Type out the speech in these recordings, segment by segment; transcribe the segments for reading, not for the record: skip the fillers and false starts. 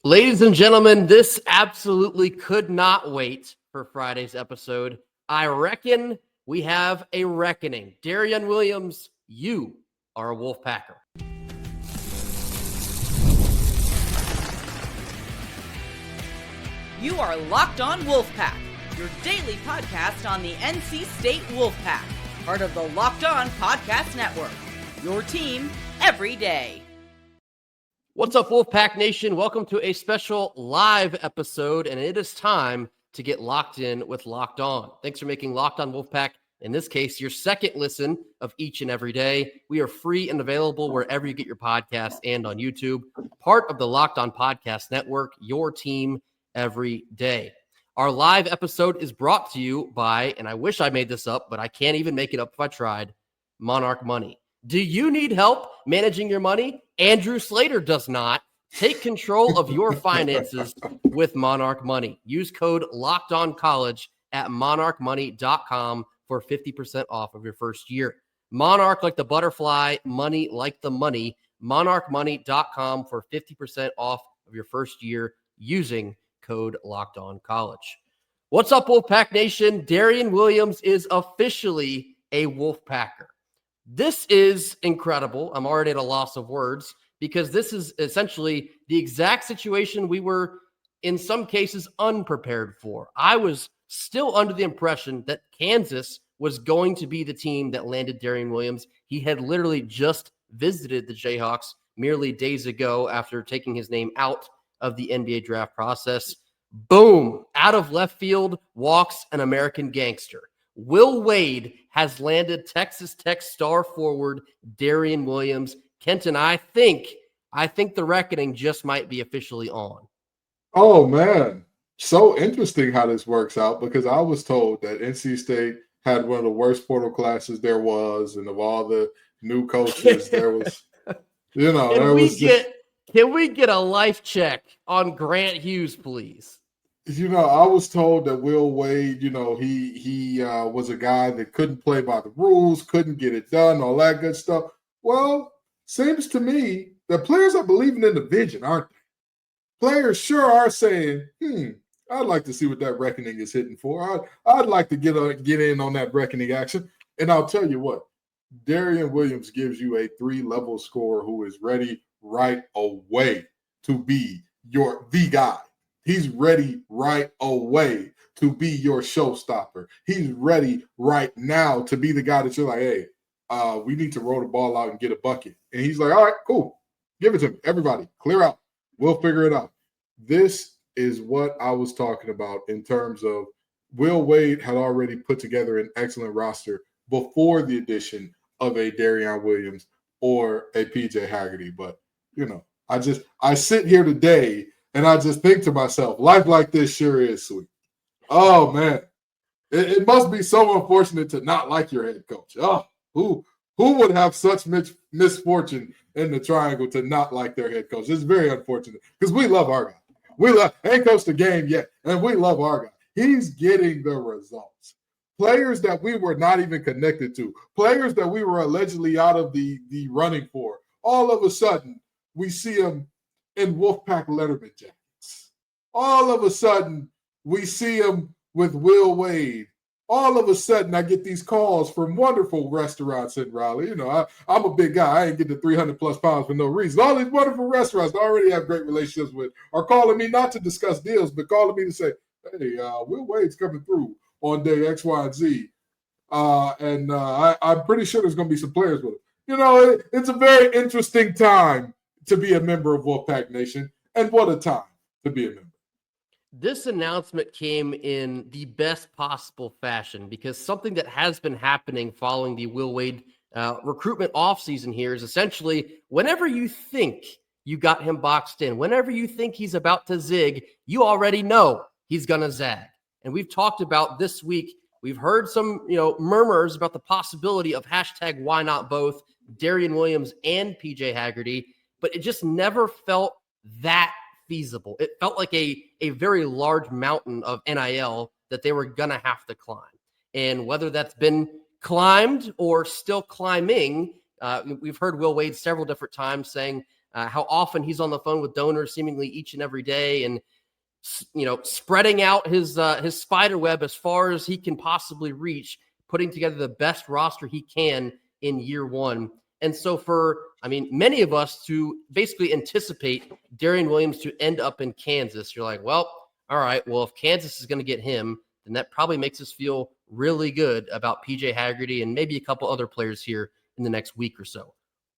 Ladies and gentlemen, this absolutely could not wait for Friday's episode. I reckon we have a reckoning. Darrion Williams, you are a Wolfpacker. You are Locked On Wolfpack, your daily podcast on the NC State Wolfpack, part of the Locked On Podcast Network, your team every day. What's up, Wolfpack Nation? Welcome to a special live episode, and it is time to get locked in with Locked On. Thanks for making Locked On Wolfpack, in this case, your second listen of each and every day. We are free and available wherever you get your podcasts and on YouTube. Part of the Locked On Podcast Network, your team every day. Our live episode is brought to you by, and I wish I made this up, but I can't even make it up if I tried, Monarch Money. Do you need help managing your money? Andrew Slater does not. Take control of your finances with Monarch Money. Use code LOCKEDONCollege at monarchmoney.com for 50% off of your first year. Monarch like the butterfly, money like the money. monarchmoney.com for 50% off of your first year using code LOCKEDONCollege. What's up, Wolfpack Nation? Darrion Williams is officially a Wolfpacker. This is incredible. I'm already at a loss of words because this is essentially the exact situation we were, in some cases, unprepared for. I was still under the impression that Kansas was going to be the team that landed Darrion Williams. He had literally just visited the Jayhawks merely days ago after taking his name out of the NBA draft process. Boom, out of left field walks an American gangster. Will Wade has landed Texas Tech star forward Darrion Williams. Kenton, I think the reckoning just might be officially on. Oh, man. So interesting how this works out, because I was told that NC State had one of the worst portal classes there was, and of all the new coaches, there was, Can we get a life check on Grant Hughes, please? I was told that Will Wade, he was a guy that couldn't play by the rules, couldn't get it done, all that good stuff. Well, seems to me that players are believing in the vision, aren't they? Players sure are saying, I'd like to see what that reckoning is hitting for. I'd like to get in on that reckoning action. And I'll tell you what, Darrion Williams gives you a 3-level scorer who is ready right away to be the guy. He's ready right away to be your showstopper. He's ready right now to be the guy that you're like, hey, we need to roll the ball out and get a bucket. And he's like, all right, cool. Give it to me. Everybody, clear out. We'll figure it out. This is what I was talking about in terms of Will Wade had already put together an excellent roster before the addition of a Darrion Williams or a PJ Haggerty. But, I sit here today and I just think to myself, life like this sure is sweet. Oh, man. It must be so unfortunate to not like your head coach. Oh, who would have such misfortune in the triangle to not like their head coach? It's very unfortunate because we love our guy. Ain't coached the game yet, and we love our guy. He's getting the results. Players that we were not even connected to, players that we were allegedly out of the running for, all of a sudden we see them in Wolfpack Letterman jackets. All of a sudden, we see him with Will Wade. All of a sudden, I get these calls from wonderful restaurants in Raleigh. I'm a big guy. I ain't getting 300-plus pounds for no reason. All these wonderful restaurants I already have great relationships with are calling me not to discuss deals, but calling me to say, hey, Will Wade's coming through on day X, Y, and Z. I'm pretty sure there's going to be some players with him. It's a very interesting time to be a member of Wolfpack Nation, and what a time to be a member. This announcement came in the best possible fashion because something that has been happening following the Will Wade recruitment offseason here is essentially whenever you think you got him boxed in, whenever you think he's about to zig, you already know he's going to zag. And we've talked about this week, we've heard some murmurs about the possibility of hashtag why not both Darrion Williams and PJ Haggerty, but it just never felt that feasible. It felt like a very large mountain of NIL that they were going to have to climb. And whether that's been climbed or still climbing, we've heard Will Wade several different times saying how often he's on the phone with donors seemingly each and every day, and spreading out his spider web as far as he can possibly reach, putting together the best roster he can in year one. And so many of us to basically anticipate Darrion Williams to end up in Kansas, you're like, well, all right, well, if Kansas is going to get him, then that probably makes us feel really good about PJ Haggerty and maybe a couple other players here in the next week or so.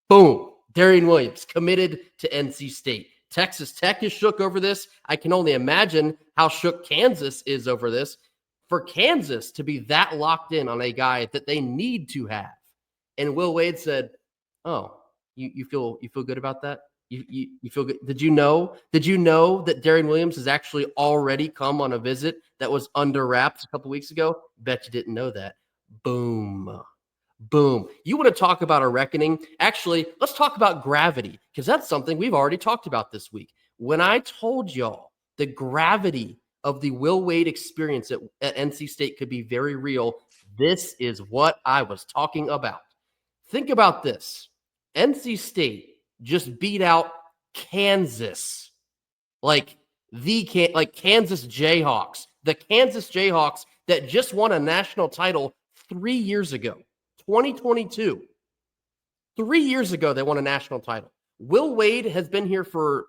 Boom. Darrion Williams committed to NC State. Texas Tech is shook over this. I can only imagine how shook Kansas is over this. For Kansas to be that locked in on a guy that they need to have. And Will Wade said, oh, you feel good about that? You feel good? Did you know that Darrion Williams has actually already come on a visit that was under wraps a couple weeks ago? Bet you didn't know that. Boom. You want to talk about a reckoning? Actually, let's talk about gravity, because that's something we've already talked about this week. When I told y'all the gravity of the Will Wade experience at NC State could be very real, this is what I was talking about. Think about this. NC State just beat out Kansas, like Kansas Jayhawks, the Kansas Jayhawks that just won a national title 3 years ago, 2022. 3 years ago, they won a national title. Will Wade has been here for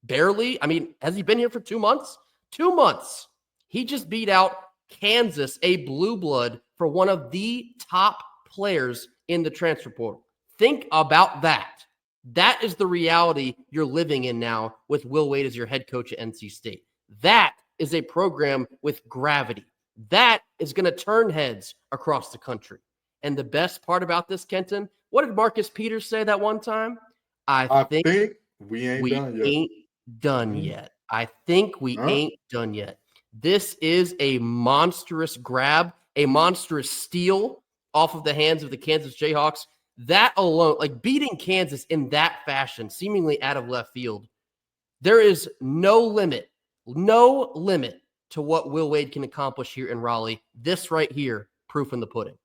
has he been here for 2 months? 2 months. He just beat out Kansas, a blue blood, for one of the top players in the transfer portal. Think about that. That is the reality you're living in now with Will Wade as your head coach at NC State. That is a program with gravity. That is going to turn heads across the country. And the best part about this, Kenton, what did Marcus Peters say that one time? I think we ain't done yet. I think we ain't done yet. This is a monstrous grab, a monstrous steal off of the hands of the Kansas Jayhawks. That alone, like beating Kansas in that fashion, seemingly out of left field, there is no limit to what Will Wade can accomplish here in Raleigh. This right here, proof in the pudding.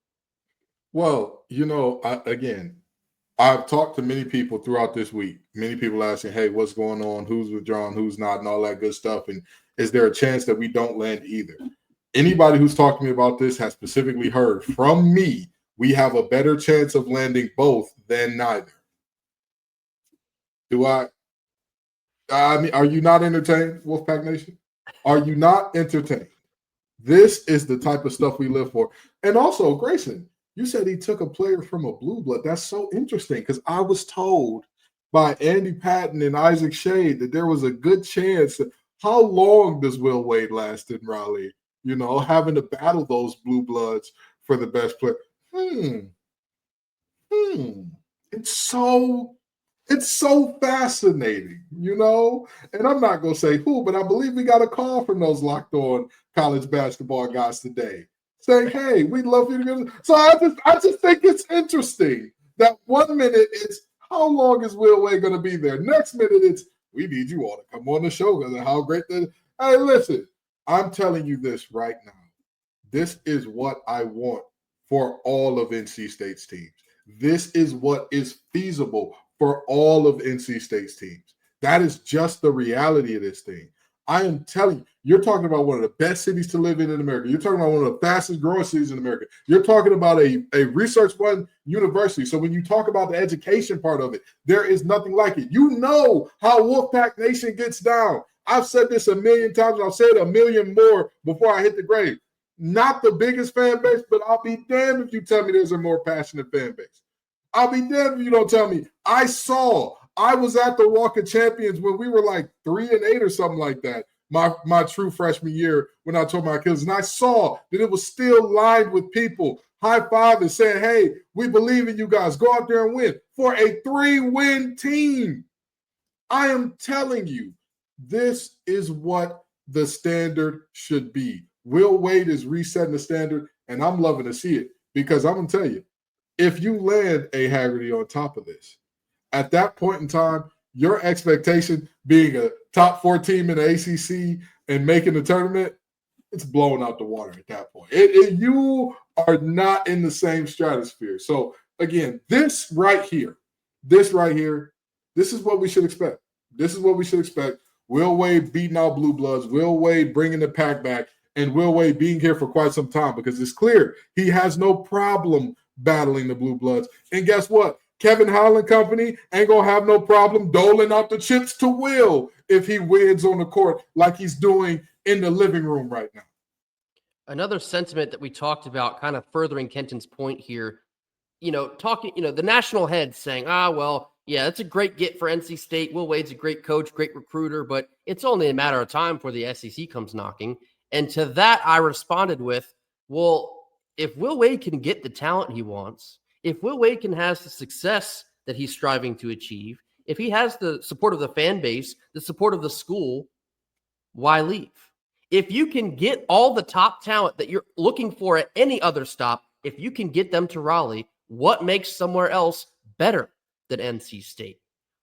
Well, I've talked to many people throughout this week. Many people asking, hey, what's going on? Who's withdrawn? Who's not? And all that good stuff. And is there a chance that we don't land either? Anybody who's talked to me about this has specifically heard from me, we have a better chance of landing both than neither. Are you not entertained, Wolfpack Nation? Are you not entertained? This is the type of stuff we live for. And also, Grayson, you said he took a player from a blue blood. That's so interesting, because I was told by Andy Patton and Isaac Shade that there was a good chance. How long does Will Wade last in Raleigh? Having to battle those blue bloods for the best player. It's so fascinating, And I'm not going to say who, but I believe we got a call from those Locked On college basketball guys today saying, hey, we'd love you to go. So I just think it's interesting that 1 minute it's how long is Will Wade going to be there? Next minute it's we need you all to come on the show because of how great that is. Hey, listen, I'm telling you this right now. This is what I want for all of NC State's teams. This is what is feasible for all of NC State's teams. That is just the reality of this thing. I am telling you, you're talking about one of the best cities to live in America. You're talking about one of the fastest growing cities in America. You're talking about a research-run university. So when you talk about the education part of it, there is nothing like it. You know how Wolfpack Nation gets down. I've said this a million times, and I'll say it a million more before I hit the grave. Not the biggest fan base, but I'll be damned if you tell me there's a more passionate fan base. I'll be damned if you don't tell me. I was at the Walk of Champions when we were like 3-8 or something like that. My true freshman year when I told my kids, and I saw that it was still lined with people high-fiving, saying, hey, we believe in you guys. Go out there and win for a 3-win team. I am telling you, this is what the standard should be. Will Wade is resetting the standard, and I'm loving to see it because I'm going to tell you, if you land a Haggerty on top of this, at that point in time, your expectation being a top 4 team in the ACC and making the tournament, it's blown out the water at that point. You are not in the same stratosphere. So, again, this right here, this This is what we should expect. Will Wade beating out Blue Bloods, Will Wade bringing the pack back, and Will Wade being here for quite some time, because it's clear he has no problem battling the Blue Bloods. And guess what? Kevin Holland Company ain't going to have no problem doling out the chips to Will if he wins on the court like he's doing in the living room right now. Another sentiment that we talked about, kind of furthering Kenton's point here, the national heads saying, well, yeah, that's a great get for NC State. Will Wade's a great coach, great recruiter, but it's only a matter of time before the SEC comes knocking. And to that, I responded with, well, if Will Wade can get the talent he wants, if Will Wade can have the success that he's striving to achieve, if he has the support of the fan base, the support of the school, why leave? If you can get all the top talent that you're looking for at any other stop, if you can get them to Raleigh, what makes somewhere else better than NC State?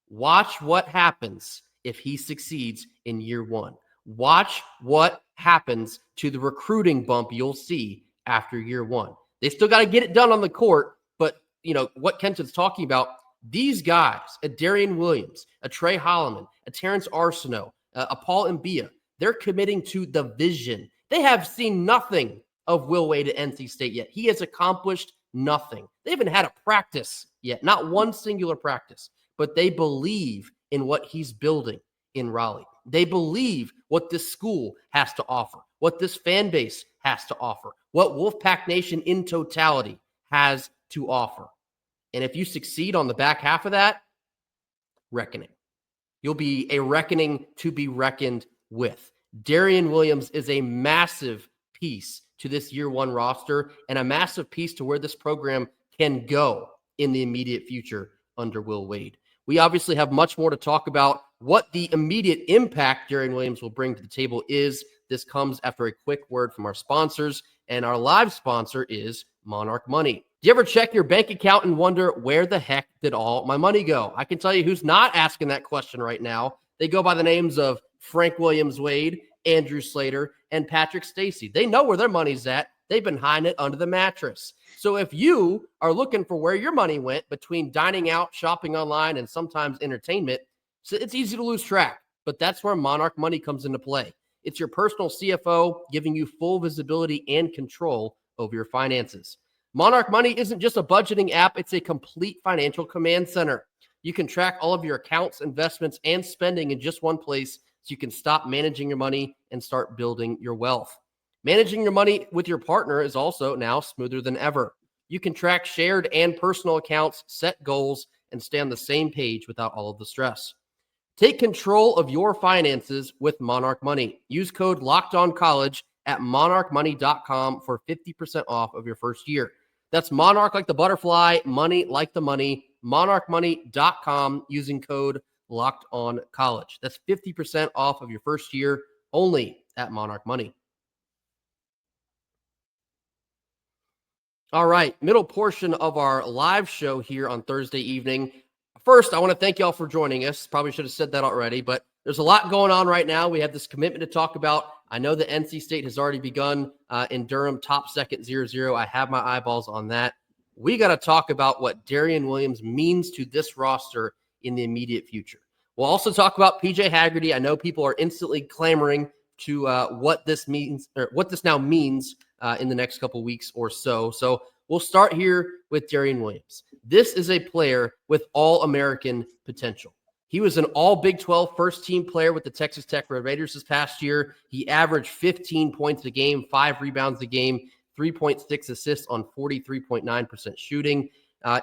Watch what happens if he succeeds in year one. Watch what happens to the recruiting bump you'll see after year one. They still got to get it done on the court, but what Kenton's talking about, these guys, a Darrion Williams, a Trey Holloman, a Terrence Arsenault, a Paul Mbia, they're committing to the vision. They have seen nothing of Will Wade at NC State yet. He has accomplished nothing. They haven't had a practice yet, not one singular practice, but they believe in what he's building in Raleigh. They believe what this school has to offer, what this fan base has to offer, what Wolfpack Nation in totality has to offer. And if you succeed on the back half of that, reckoning. You'll be a reckoning to be reckoned with. Darrion Williams is a massive piece to this year one roster and a massive piece to where this program can go in the immediate future under Will Wade. We obviously have much more to talk about. What the immediate impact Darrion Williams will bring to the table is. This comes after a quick word from our sponsors, and our live sponsor is Monarch Money. Do you ever check your bank account and wonder, where the heck did all my money go? I can tell you who's not asking that question right now. They go by the names of Frank Williams Wade, Andrew Slater, and Patrick Stacey. They know where their money's at. They've been hiding it under the mattress. So if you are looking for where your money went between dining out, shopping online, and sometimes entertainment, so it's easy to lose track. But that's where Monarch Money comes into play. It's your personal CFO giving you full visibility and control over your finances. Monarch Money isn't just a budgeting app. It's a complete financial command center. You can track all of your accounts, investments, and spending in just one place, so you can stop managing your money and start building your wealth. Managing your money with your partner is also now smoother than ever. You can track shared and personal accounts, set goals, and stay on the same page without all of the stress. Take control of your finances with Monarch Money. Use code LOCKEDONCollege at monarchmoney.com for 50% off of your first year. That's Monarch like the butterfly, money like the money, monarchmoney.com using code LOCKEDONCollege. That's 50% off of your first year only at Monarch Money. All right, middle portion of our live show here on Thursday evening. First, I want to thank y'all for joining us. Probably should have said that already, but there's a lot going on right now. We have this commitment to talk about. I know that NC State has already begun in Durham, top second 0-0. I have my eyeballs on that. We got to talk about what Darrion Williams means to this roster in the immediate future. We'll also talk about PJ Haggerty. I know people are instantly clamoring to what this means, or what this now means in the next couple weeks or so. So we'll start here with Darrion Williams. This is a player with all-American potential. He was an all Big 12 first-team player with the Texas Tech Red Raiders this past year. He averaged 15 points a game, 5 rebounds a game, 3.6 assists on 43.9% shooting.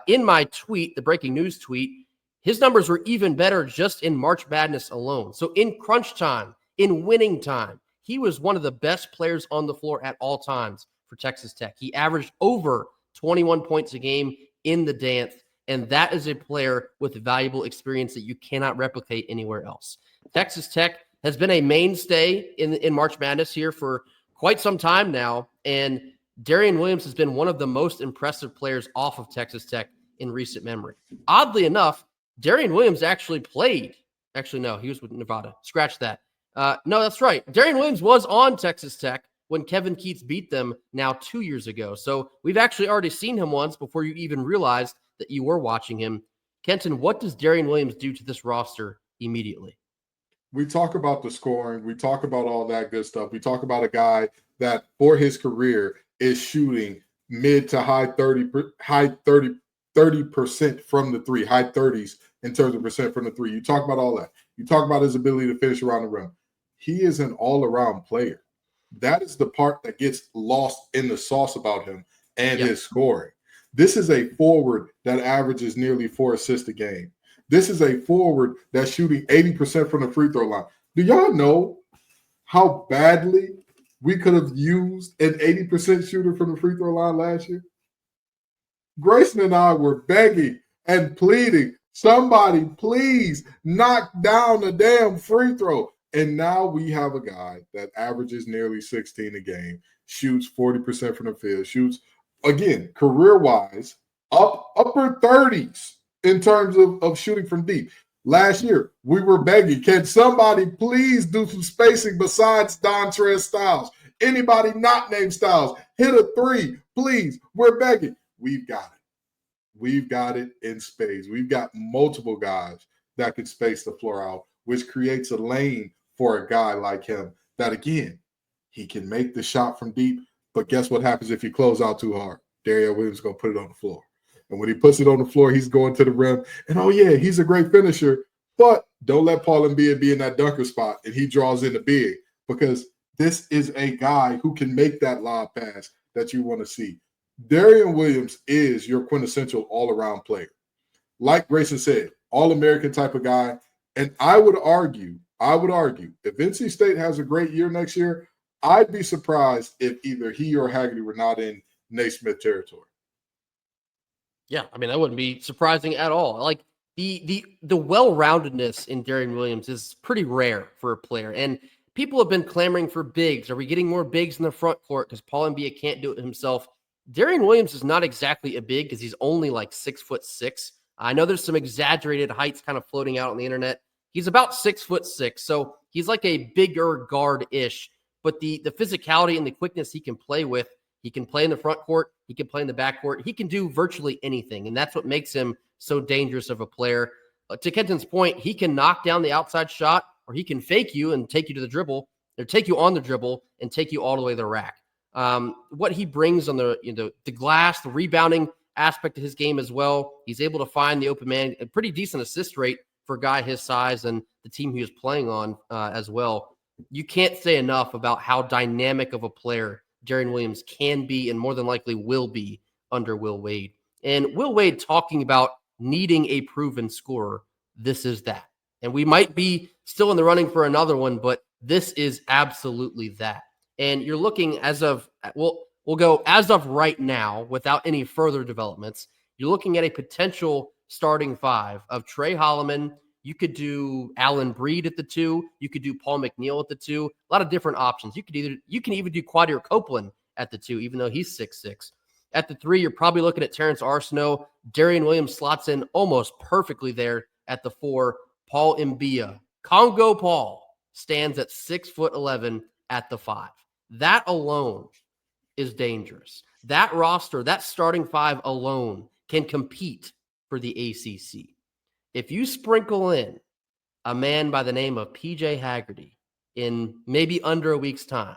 In my tweet, the breaking news tweet, his numbers were even better just in March Madness alone. So in crunch time, in winning time, he was one of the best players on the floor at all times for Texas Tech. He averaged over 21 points a game in the dance, and that is a player with valuable experience that you cannot replicate anywhere else. Texas Tech has been a mainstay in March Madness here for quite some time now, and Darrion Williams has been one of the most impressive players off of Texas Tech in recent memory. Oddly enough, Darrion Williams actually played. Actually, no, he was with Nevada. Scratch that. No, that's right. Darrion Williams was on Texas Tech when Kevin Keatts beat them now 2 years ago. So we've actually already seen him once before you even realized that you were watching him Kenton, what does Darrion Williams do to this roster immediately? We talk about the scoring. We talk about all that good stuff. We talk about a guy that for his career is shooting mid to high 30% from the three, high 30s in terms of percent from the three. You talk about all that. You talk about his ability to finish around the rim. He is an all-around player. That is the part that gets lost in the sauce about him and his scoring. This is a forward that averages nearly 4 assists a game. This is a forward that's shooting 80% from the free throw line. Do y'all know how badly we could have used an 80% shooter from the free throw line last year? Grayson and I were begging and pleading, somebody please knock down the damn free throw. And now we have a guy that averages nearly 16 a game, shoots 40% from the field, shoots, again, career-wise, upper 30s in terms of shooting from deep. Last year, we were begging, can somebody please do some spacing besides Dontrez Styles? Anybody not named Styles, hit a three, please. We're begging. We've got it. We've got it in space. We've got multiple guys that can space the floor out, which creates a lane for a guy like him that, again, he can make the shot from deep, but guess what happens if you close out too hard? Darrion Williams is going to put it on the floor. And when he puts it on the floor, he's going to the rim. And, oh, yeah, he's a great finisher, but don't let Paul Embiid be in that dunker spot and he draws in the big, because this is a guy who can make that lob pass that you want to see. Darrion Williams is your quintessential all-around player. Like Grayson said, all-American type of guy. And I would argue, if NC State has a great year next year, I'd be surprised if either he or Haggerty were not in Naismith territory. Yeah, I mean, that wouldn't be surprising at all. Like the well-roundedness in Darrion Williams is pretty rare for a player. And people have been clamoring for bigs. Are we getting more bigs in the front court because Paul Embiid can't do it himself? Darrion Williams is not exactly a big because he's only like 6'6". I know there's some exaggerated heights kind of floating out on the internet. He's about 6'6", so he's like a bigger guard-ish. But the physicality and the quickness he can play with, he can play in the front court, he can play in the back court, he can do virtually anything, and that's what makes him so dangerous of a player. To Kenton's point, he can knock down the outside shot, or he can fake you and take you to the dribble, or take you on the dribble and take you all the way to the rack. What he brings on the glass, the rebounding aspect of his game as well. He's able to find the open man, a pretty decent assist rate for a guy his size and the team he was playing on as well. You can't say enough about how dynamic of a player Darrion Williams can be and more than likely will be under Will Wade. And Will Wade talking about needing a proven scorer, this is that. And we might be still in the running for another one, but this is absolutely that. And you're looking as of, we'll go as of right now without any further developments. You're looking at a potential starting five of Trey Holloman. You could do Allen Breed at the 2. You could do Paul McNeil at the 2. A lot of different options. You can even do Quadir Copeland at the 2, even though he's 6'6". At the 3, you're probably looking at Terrence Arsenault. Darrion Williams slots in almost perfectly there at the 4. Paul Mbia. Congo Paul stands at 6'11" at the 5. That alone is dangerous. That roster, that starting 5 alone can compete for the ACC. If you sprinkle in a man by the name of PJ Haggerty in maybe under a week's time,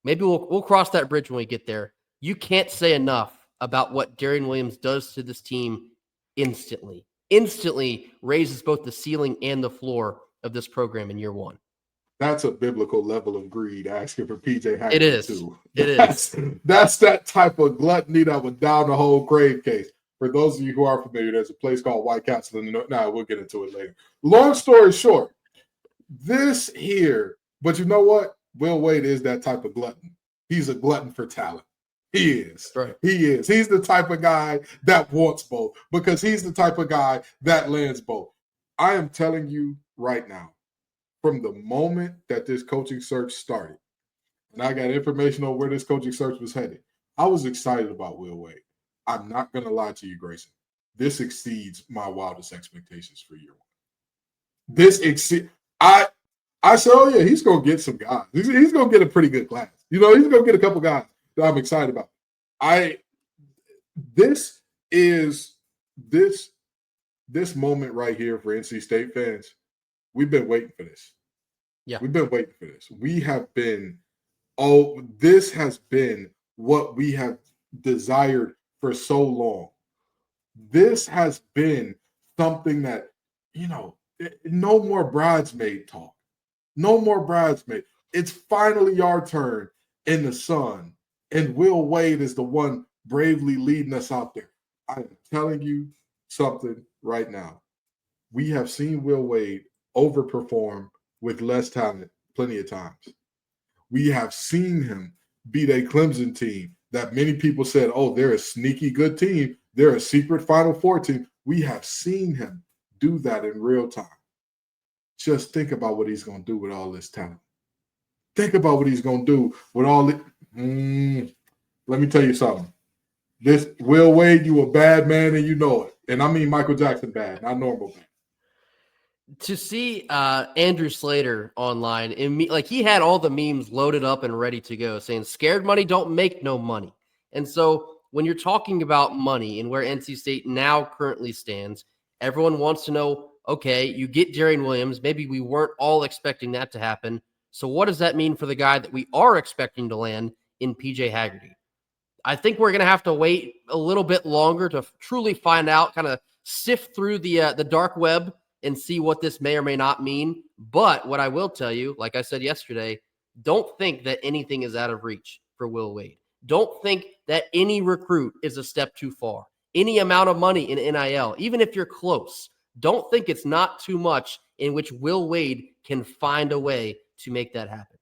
maybe we'll cross that bridge when we get there. You can't say enough about what Darrion Williams does to this team instantly. Instantly raises both the ceiling and the floor of this program in year one. That's a biblical level of greed asking for PJ Haggerty. It is. Too. It is. That's that type of gluttony that would down the whole grave case. For those of you who are familiar, there's a place called White Castle in the north. We'll get into it later. Long story short, this here, but you know what? Will Wade is that type of glutton. He's a glutton for talent. He is. Right. He is. He's the type of guy that wants both because he's the type of guy that lands both. I am telling you right now, from the moment that this coaching search started, and I got information on where this coaching search was headed, I was excited about Will Wade. I'm not going to lie to you, Grayson. This exceeds my wildest expectations for year one. This exceeds. I said, oh, yeah, he's going to get some guys. He's going to get a pretty good class. He's going to get a couple guys that I'm excited about. This this moment right here for NC State fans, we've been waiting for this. Yeah. We've been waiting for this. This has been what we have desired for so long. This has been something that, no more bridesmaid talk. No more bridesmaid. It's finally our turn in the sun. And Will Wade is the one bravely leading us out there. I am telling you something right now. We have seen Will Wade overperform with less talent plenty of times. We have seen him beat a Clemson team that many people said, oh, they're a sneaky good team. They're a secret Final Four team. We have seen him do that in real time. Just think about what he's going to do with all this talent. Think about what he's going to do with all it. Let me tell you something. This Will Wade, you a bad man and you know it. And I mean Michael Jackson bad, not normal bad. To see Andrew Slater online, he had all the memes loaded up and ready to go saying scared money don't make no money. And so when you're talking about money and where NC State now currently stands, everyone wants to know, okay, you get Darrion Williams. Maybe we weren't all expecting that to happen. So what does that mean for the guy that we are expecting to land in PJ Haggerty? I think we're going to have to wait a little bit longer to truly find out, kind of sift through the dark web and see what this may or may not mean. But what I will tell you, like I said yesterday, don't think that anything is out of reach for Will Wade. Don't think that any recruit is a step too far. Any amount of money in NIL, even if you're close, don't think it's not too much in which Will Wade can find a way to make that happen.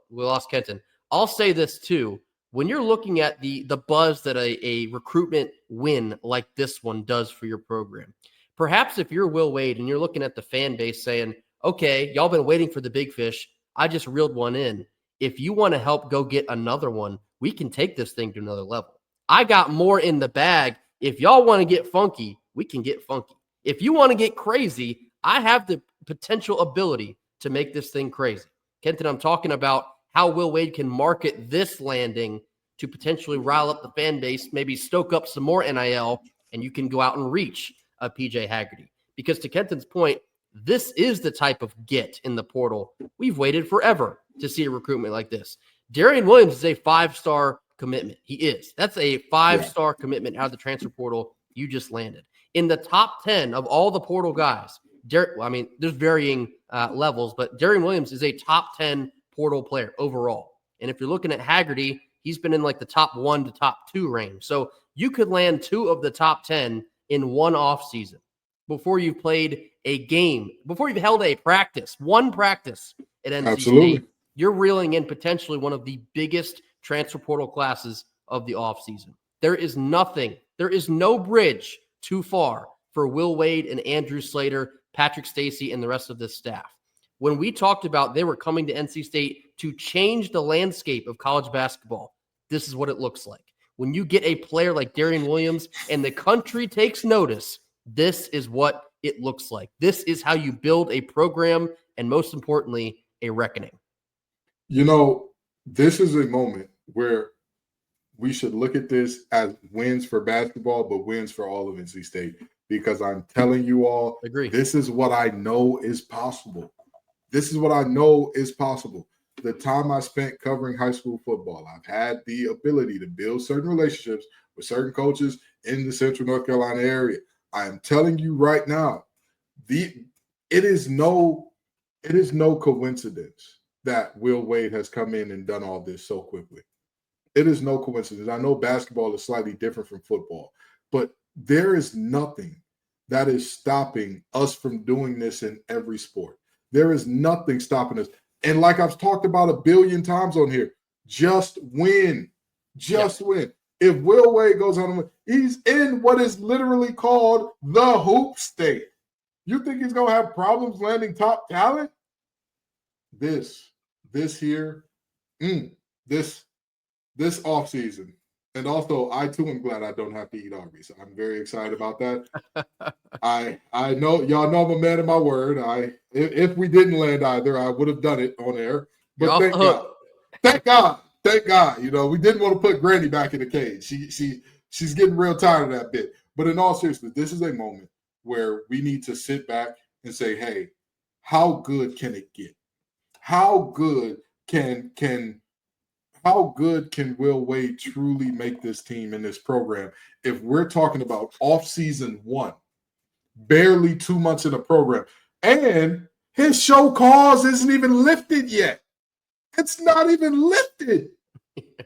We lost Kenton. I'll say this too. When you're looking at the buzz that a recruitment win like this one does for your program, perhaps if you're Will Wade and you're looking at the fan base saying, okay, y'all been waiting for the big fish. I just reeled one in. If you want to help go get another one, we can take this thing to another level. I got more in the bag. If y'all want to get funky, we can get funky. If you want to get crazy, I have the potential ability to make this thing crazy. Kenton, I'm talking about how Will Wade can market this landing to potentially rile up the fan base, maybe stoke up some more NIL, and you can go out and reach a PJ Haggerty. Because to Kenton's point, this is the type of get in the portal. We've waited forever to see a recruitment like this. Darrion Williams is a 5-star commitment. He is. That's a 5-star commitment out of the transfer portal you just landed. In the top 10 of all the portal guys, there's varying levels, but Darrion Williams is a top 10 portal player overall. And if you're looking at Haggerty, he's been in like the top 1 to top 2 range. So you could land 2 of the top 10 in one off season before you've played a game, before you've held one practice at NC State. You're reeling in potentially one of the biggest transfer portal classes of the offseason. There is no bridge too far for Will Wade and Andrew Slater, Patrick Stacey, and the rest of this staff. When we talked about they were coming to NC State to change the landscape of college basketball, this is what it looks like. When you get a player like Darrion Williams and the country takes notice, this is what it looks like. This is how you build a program and, most importantly, a reckoning. This is a moment where we should look at this as wins for basketball, but wins for all of NC State, because I'm telling you all, this is what I know is possible. This is what I know is possible. The time I spent covering high school football, I've had the ability to build certain relationships with certain coaches in the Central North Carolina area. I am telling you right now, it is no coincidence that Will Wade has come in and done all this so quickly. It is no coincidence. I know basketball is slightly different from football, but there is nothing that is stopping us from doing this in every sport. There is nothing stopping us. And like I've talked about a billion times on here, just win. Just win. If Will Wade goes on to win, he's in what is literally called the hoop state. You think he's going to have problems landing top talent? This offseason. And also, I too am glad I don't have to eat Arby's. I'm very excited about that. I know y'all know I'm a man of my word. If we didn't land either, I would have done it on air. But thank God. We didn't want to put Granny back in the cage. She's getting real tired of that bit. But in all seriousness, this is a moment where we need to sit back and say, hey, how good can it get? How good can Will Wade truly make this team in this program if we're talking about off-season 1, barely 2 months in the program, and his show cause isn't even lifted yet? It's not even lifted.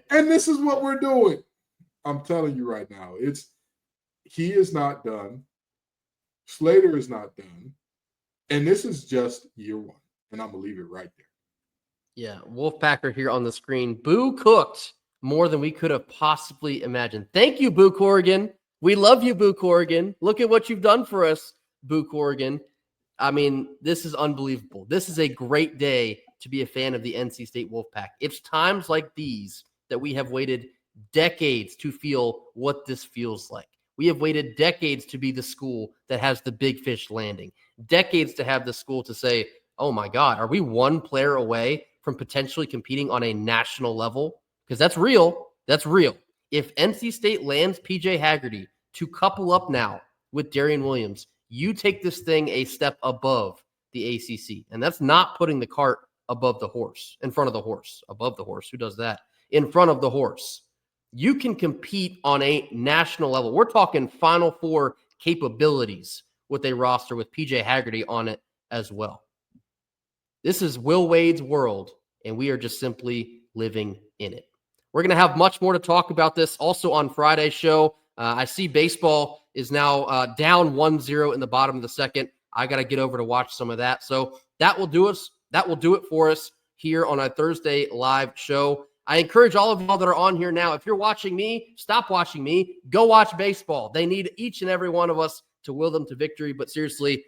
And this is what we're doing. I'm telling you right now, he is not done. Slater is not done. And this is just year 1. And I'm going to leave it right there. Yeah, Wolfpacker here on the screen. Boo cooked more than we could have possibly imagined. Thank you, Boo Corrigan. We love you, Boo Corrigan. Look at what you've done for us, Boo Corrigan. I mean, this is unbelievable. This is a great day to be a fan of the NC State Wolfpack. It's times like these that we have waited decades to feel what this feels like. We have waited decades to be the school that has the big fish landing. Decades to have the school to say, oh my God, are we one player away from potentially competing on a national level? Because that's real. That's real. If NC State lands PJ Haggerty to couple up now with Darrion Williams, you take this thing a step above the ACC. And that's not putting the cart above the horse, in front of the horse, above the horse. Who does that? In front of the horse. You can compete on a national level. We're talking Final Four capabilities with a roster with PJ Haggerty on it as well. This is Will Wade's world, and we are just simply living in it. We're going to have much more to talk about this also on Friday's show. I see baseball is now down 1-0 in the bottom of the second. I got to get over to watch some of that. So that will do us. That will do it for us here on our Thursday live show. I encourage all of y'all that are on here now, if you're watching me, stop watching me. Go watch baseball. They need each and every one of us to will them to victory. But seriously,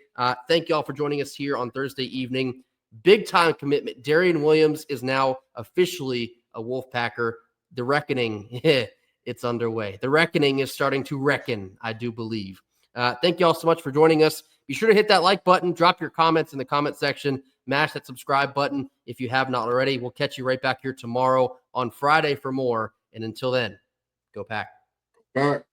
thank y'all for joining us here on Thursday evening. Big time commitment. Darrion Williams is now officially a Wolfpacker. The reckoning, it's underway. The reckoning is starting to reckon, I do believe. Thank y'all so much for joining us. Be sure to hit that like button. Drop your comments in the comment section. Mash that subscribe button if you have not already. We'll catch you right back here tomorrow on Friday for more. And until then, go Pack. Pack.